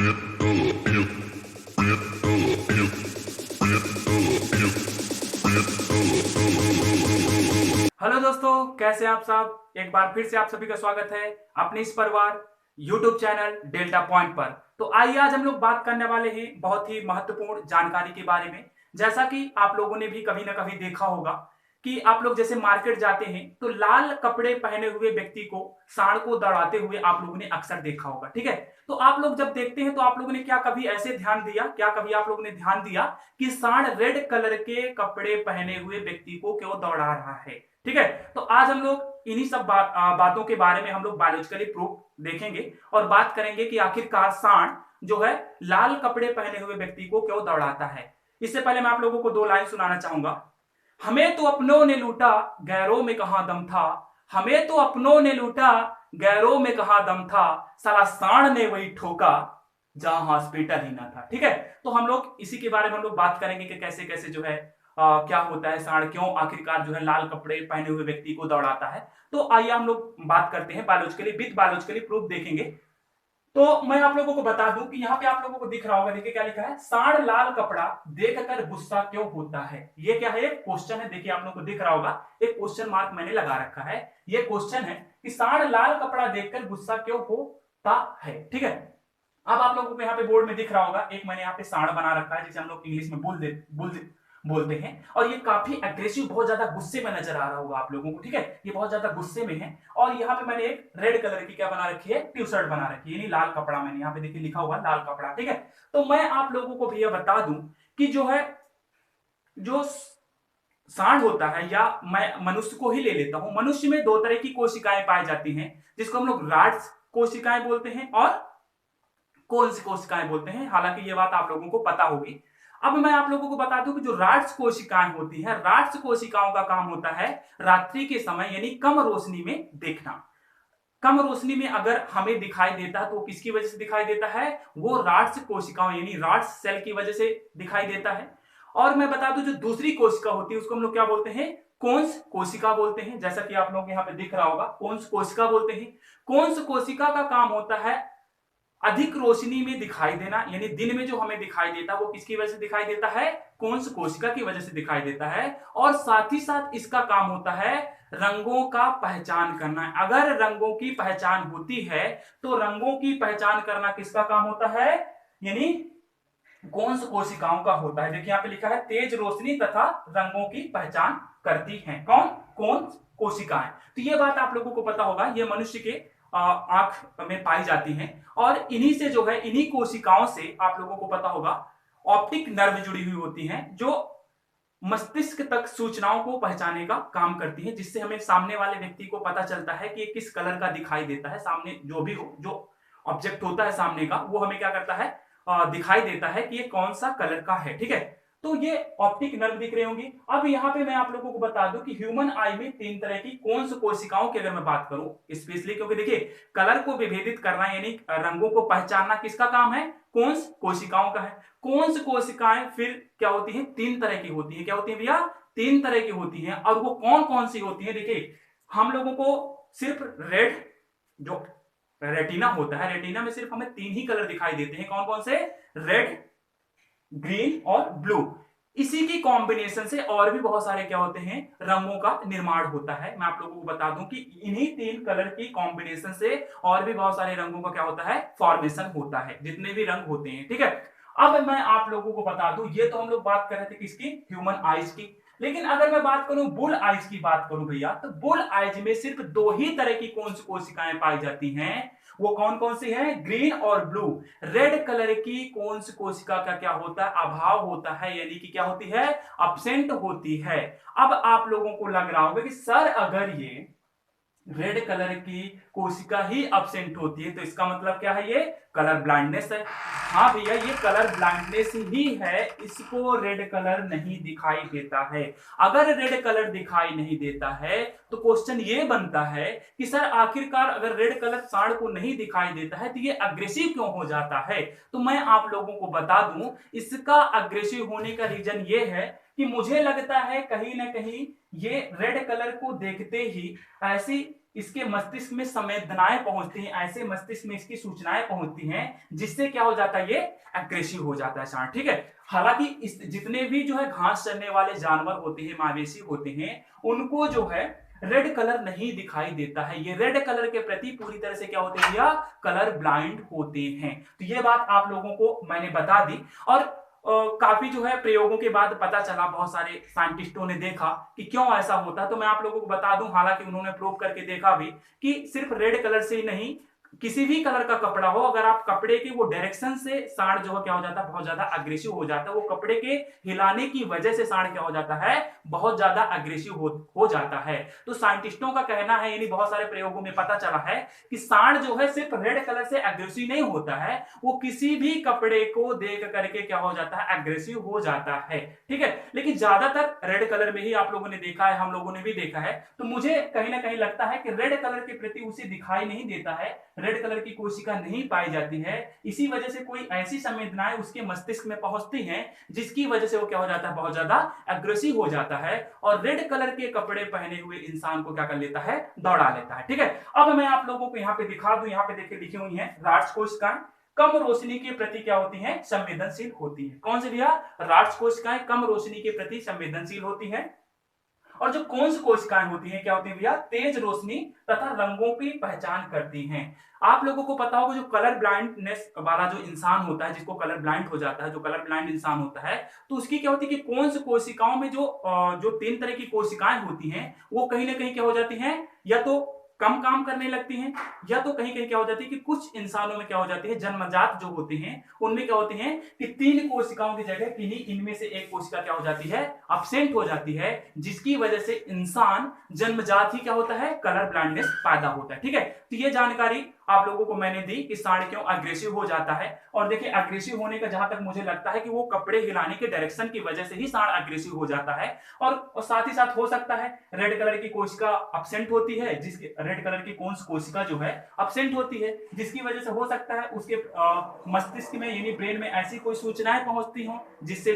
Hello दोस्तों, कैसे आप सब। एक बार फिर से आप सभी का स्वागत है अपने इस परिवार यूट्यूब चैनल डेल्टा पॉइंट पर। तो आइए आज हम लोग बात करने वाले हैं बहुत ही महत्वपूर्ण जानकारी के बारे में। जैसा कि आप लोगों ने भी कभी ना कभी देखा होगा कि आप लोग जैसे मार्केट जाते हैं तो लाल कपड़े पहने हुए व्यक्ति को सांड को दौड़ाते हुए आप लोगों ने अक्सर देखा होगा। ठीक है, तो आप लोग जब देखते हैं तो आप लोगों ने क्या कभी ऐसे ध्यान दिया, क्या कभी आप लोगों ने ध्यान दिया कि सांड रेड कलर के कपड़े पहने हुए व्यक्ति को क्यों दौड़ा रहा है। ठीक है, तो आज हम लोग इन्हीं सब बातों के बारे में हम लोग बायोलॉजिकली प्रूफ देखेंगे और बात करेंगे कि आखिरकार सांड जो है लाल कपड़े पहने हुए व्यक्ति को क्यों दौड़ाता है। इससे पहले मैं आप लोगों को दो लाइन सुनाना चाहूंगा। हमें तो अपनों ने लूटा, गैरों में कहां दम था। हमें तो अपनों ने लूटा, गैरों में कहां दम था। साला सांड ने वही ठोका जहां हॉस्पिटल ही ना था। ठीक है, तो हम लोग इसी के बारे में हम लोग बात करेंगे कि कैसे कैसे जो है क्या होता है, सांड क्यों आखिरकार जो है लाल कपड़े पहने हुए व्यक्ति को दौड़ाता है। तो आइए हम लोग बात करते हैं बायोलॉजिकली, विद बायोलॉजिकली प्रूफ देखेंगे। तो मैं आप लोगों को बता दूं कि यहाँ पे आप लोगों को दिख रहा होगा, देखिए क्या लिखा है, सांड लाल कपड़ा देखकर गुस्सा क्यों होता है। ये क्या है, एक क्वेश्चन है। देखिए आप लोगों को दिख रहा होगा, एक क्वेश्चन मार्क मैंने लगा रखा है। ये क्वेश्चन है कि सांड लाल कपड़ा देखकर गुस्सा क्यों होता है। ठीक है, अब आप लोगों को यहाँ पे बोर्ड में दिख रहा होगा, एक मैंने यहाँ पे सांड बना रखा है जिसे हम लोग इंग्लिश में बोलते हैं। और ये काफी एग्रेसिव, बहुत ज्यादा गुस्से में नजर आ रहा होगा आप लोगों को। ठीक है, ये बहुत ज्यादा गुस्से में है। और यहाँ पे मैंने एक रेड कलर की क्या बना रखी है, टी शर्ट बना रखी है, यानी लाल कपड़ा। मैंने यहाँ पे देखिए लिखा हुआ लाल कपड़ा। ठीक है, तो मैं आप लोगों को भैया बता दूं कि जो है, जो सांड होता है, या मैं मनुष्य को ही ले लेता हूं, मनुष्य में दो तरह की कोशिकाएं पाई जाती हैं, जिसको हम लोग राड्स कोशिकाएं बोलते हैं और कौन सी कोशिकाएं बोलते हैं। हालांकि ये बात आप लोगों को पता होगी। अब मैं आप लोगों को बता दूं कि जो राड्स कोशिकाएं होती है, राड्स कोशिकाओं का काम होता है रात्रि के समय यानी कम रोशनी में देखना। कम रोशनी में अगर हमें दिखाई देता है तो वो किसकी वजह से दिखाई देता है, वो राड्स कोशिकाओं यानी राड्स सेल की वजह से दिखाई देता है। और मैं बता दूं जो दूसरी कोशिका होती है उसको हम लोग क्या बोलते हैं, कोन्स कोशिका बोलते हैं। जैसा कि आप लोग यहाँ पे दिख रहा होगा, कोन्स कोशिका बोलते हैं। कोन्स कोशिका का काम होता है अधिक रोशनी में दिखाई देना, यानी दिन में जो हमें दिखाई देता है वो किसकी वजह से दिखाई देता है, कोन्स कोशिका की वजह से दिखाई देता है। और साथ ही साथ इसका काम होता है रंगों का पहचान करना। अगर रंगों की पहचान होती है तो रंगों की पहचान करना किसका काम होता है, यानी कोन्स कोशिकाओं का होता है। देखिए यहाँ पे लिखा है तेज रोशनी तथा रंगों की पहचान करती हैं कौन, कोन्स कोशिकाएं। तो ये बात आप लोगों को पता होगा, ये मनुष्य के आंख में पाई जाती हैं। और इन्हीं से जो है, इन्हीं कोशिकाओं से आप लोगों को पता होगा ऑप्टिक नर्व जुड़ी हुई होती हैं, जो मस्तिष्क तक सूचनाओं को पहचानने का काम करती हैं, जिससे हमें सामने वाले व्यक्ति को पता चलता है कि ये किस कलर का दिखाई देता है। सामने जो भी हो, जो ऑब्जेक्ट होता है सामने का, वो हमें क्या करता है, दिखाई देता है कि ये कौन सा कलर का है। ठीक है, तो ये ऑप्टिक नर्व दिख रही होंगी। अब यहाँ पे मैं आप लोगों को बता दूं कि ह्यूमन आई में तीन तरह की कौन सी कोशिकाओं की अगर मैं बात करूं स्पेशली, क्योंकि देखिए कलर को विभेदित करना यानी रंगों को पहचानना किसका काम है, कौन कोशिकाओं का है। कौन सी कोशिकाएं फिर क्या होती हैं, तीन तरह की होती है। क्या होती है भैया, तीन तरह की होती हैं। और वो कौन कौन सी होती है, देखिए हम लोगों को सिर्फ रेड, जो रेटिना होता है, रेटिना में सिर्फ हमें तीन ही कलर दिखाई देते हैं। कौन कौन से, रेड, ग्रीन और ब्लू। इसी की कॉम्बिनेशन से और भी बहुत सारे क्या होते हैं, रंगों का निर्माण होता है। मैं आप लोगों को बता दूं कि इन्हीं तीन कलर की कॉम्बिनेशन से और भी बहुत सारे रंगों का क्या होता है, फॉर्मेशन होता है, जितने भी रंग होते हैं। ठीक है, अब मैं आप लोगों को बता दूं, ये तो हम लोग बात कर रहे थे किसकी, ह्यूमन आइज की। लेकिन अगर मैं बात करूं बुल आइज की बात करूं भैया, तो बुल आइज में सिर्फ दो ही तरह की कौन सी कोशिकाएं पाई जाती हैं। वो कौन कौन सी है, ग्रीन और ब्लू। रेड कलर की कौन सी कोशिका का क्या होता है, अभाव होता है, यानी कि क्या होती है, अब्सेंट होती है। अब आप लोगों को लग रहा होगा कि सर अगर ये रेड कलर की कोशिका ही अब्सेंट होती है तो इसका मतलब क्या है, ये कलर ब्लाइंडनेस है। हाँ भैया, ये कलर ब्लाइंडनेस ही है, इसको रेड कलर नहीं दिखाई देता है। अगर रेड कलर दिखाई नहीं देता है तो क्वेश्चन ये बनता है कि सर आखिरकार अगर रेड कलर सांड को नहीं दिखाई देता है तो ये अग्रेसिव क्यों हो जाता है। तो मैं आप लोगों को बता दूं, इसका अग्रेसिव होने का रीजन ये है कि मुझे लगता है कहीं ना कहीं ये रेड कलर को देखते ही ऐसी इसके मस्तिष्क में संवेदनाएं पहुंचती हैं, ऐसे मस्तिष्क में इसकी सूचनाएं पहुंचती हैं जिससे क्या हो जाता है, ये एग्रेसिव हो जाता है सांड। ठीक है, हालांकि इस जितने भी जो है घास चरने वाले जानवर होते हैं, मवेशी होते हैं, उनको जो है रेड कलर नहीं दिखाई देता है। ये रेड कलर के प्रति पूरी तरह से क्या होते हैं भैया, कलर ब्लाइंड होते हैं। तो ये बात आप लोगों को मैंने बता दी। और काफी जो है प्रयोगों के बाद पता चला, बहुत सारे साइंटिस्टों ने देखा कि क्यों ऐसा होता है। तो मैं आप लोगों को बता दूं, हालांकि उन्होंने प्रूव करके देखा भी कि सिर्फ रेड कलर से ही नहीं, किसी भी कलर का कपड़ा हो, अगर आप कपड़े के वो डायरेक्शन से सांड जो है क्या हो जाता है, बहुत ज्यादा अग्रेसिव हो जाता है। वो कपड़े के हिलाने की वजह से सांड क्या हो जाता है, बहुत ज्यादा अग्रेसिव हो जाता है। तो साइंटिस्टों का कहना है, यानी बहुत सारे प्रयोगों में पता चला है कि सांड जो है सिर्फ रेड कलर से अग्रेसिव नहीं होता है, वो किसी भी कपड़े को देख करके क्या हो जाता है, अग्रेसिव हो जाता है। ठीक है, लेकिन ज्यादातर रेड कलर में ही आप लोगों ने देखा है, हम लोगों ने भी देखा है। तो मुझे कहीं ना कहीं लगता है कि रेड कलर के प्रति उसे दिखाई नहीं देता है, रेड कलर की कोशिका नहीं पाई जाती है। इसी वजह से कोई ऐसी संवेदनाएं उसके मस्तिष्क में पहुंचती हैं जिसकी वजह से वो क्या हो जाता है, बहुत ज्यादा एग्रेसिव हो जाता है और रेड कलर के कपड़े पहने हुए इंसान को क्या कर लेता है, दौड़ा लेता है। ठीक है, अब मैं आप लोगों को यहाँ पे दिखा दूं, यहाँ पे देखिए लिखी हुई है, राड्स कोशिकाएं कम रोशनी के प्रति क्या होती हैं, संवेदनशील होती है। कौन सी भैया, राड्स कोशिकाएं कम रोशनी के प्रति संवेदनशील होती है। और जो कोन्स कोशिकाएं होती हैं क्या होती हैं भैया, तेज रोशनी तथा रंगों की पहचान करती हैं। आप लोगों को पता होगा जो कलर ब्लाइंडनेस वाला जो इंसान होता है, जिसको कलर ब्लाइंड हो जाता है, जो कलर ब्लाइंड इंसान होता है, तो उसकी क्या होती है कि कोन्स कोशिकाओं में जो तीन तरह की कोशिकाएं होती हैं, वो कहीं ना कहीं क्या हो जाती हैं, या तो कम काम करने लगती हैं, या तो कहीं कहीं क्या हो जाती है कि कुछ इंसानों में क्या हो जाती है, जन्मजात जो होते हैं उनमें क्या होती है कि तीन कोशिकाओं की जगह किन्हीं इनमें से एक कोशिका क्या हो जाती है, अब्सेंट हो जाती है, जिसकी वजह से इंसान जन्मजात ही क्या होता है, कलर ब्लाइंडनेस पैदा होता है। ठीक है, तो ये जानकारी आप लोगों को मैंने दी कि सांड क्यों अग्रेसिव हो जाता है। और देखिए अग्रेसिव होने का जहां तक मुझे लगता है कि वो कपड़े हिलाने के डायरेक्शन की वजह से ही सांड अग्रेसिव हो जाता है। और साथ ही साथ हो सकता है रेड कलर की कोशिका अब्सेंट होती है, जिसके रेड कलर की कौन सी कोशिका जो है अब्सेंट होती है, जिसकी वजह से हो सकता है उसके मस्तिष्क में यानी ब्रेन में ऐसी कोई सूचनाएं पहुंचती हो जिससे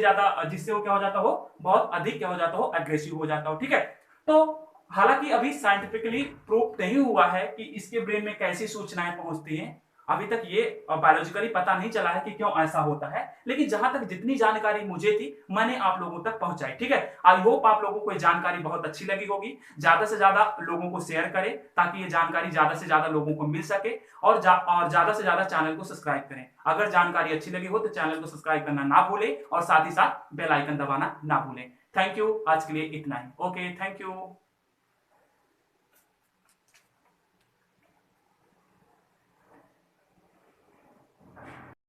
वो क्या हो जाता हो, बहुत अधिक क्या हो जाता हो, अग्रेसिव हो जाता हो। ठीक है, तो हालांकि अभी साइंटिफिकली प्रूव नहीं हुआ है कि इसके ब्रेन में कैसी सूचनाएं पहुंचती हैं, अभी तक ये बायोलॉजिकली पता नहीं चला है कि क्यों ऐसा होता है। लेकिन जहां तक जितनी जानकारी मुझे थी मैंने आप लोगों तक पहुंचाई। ठीक है, आई होप आप लोगों को ये जानकारी बहुत अच्छी लगी होगी। ज्यादा से ज्यादा लोगों को शेयर करें ताकि ये जानकारी ज्यादा से ज्यादा लोगों को मिल सके, और ज्यादा से ज्यादा चैनल को सब्सक्राइब करें। अगर जानकारी अच्छी लगी हो तो चैनल को सब्सक्राइब करना ना भूलें और साथ ही साथ बेल आइकन दबाना ना भूलें। थैंक यू, आज के लिए इतना ही। Okay, thank you.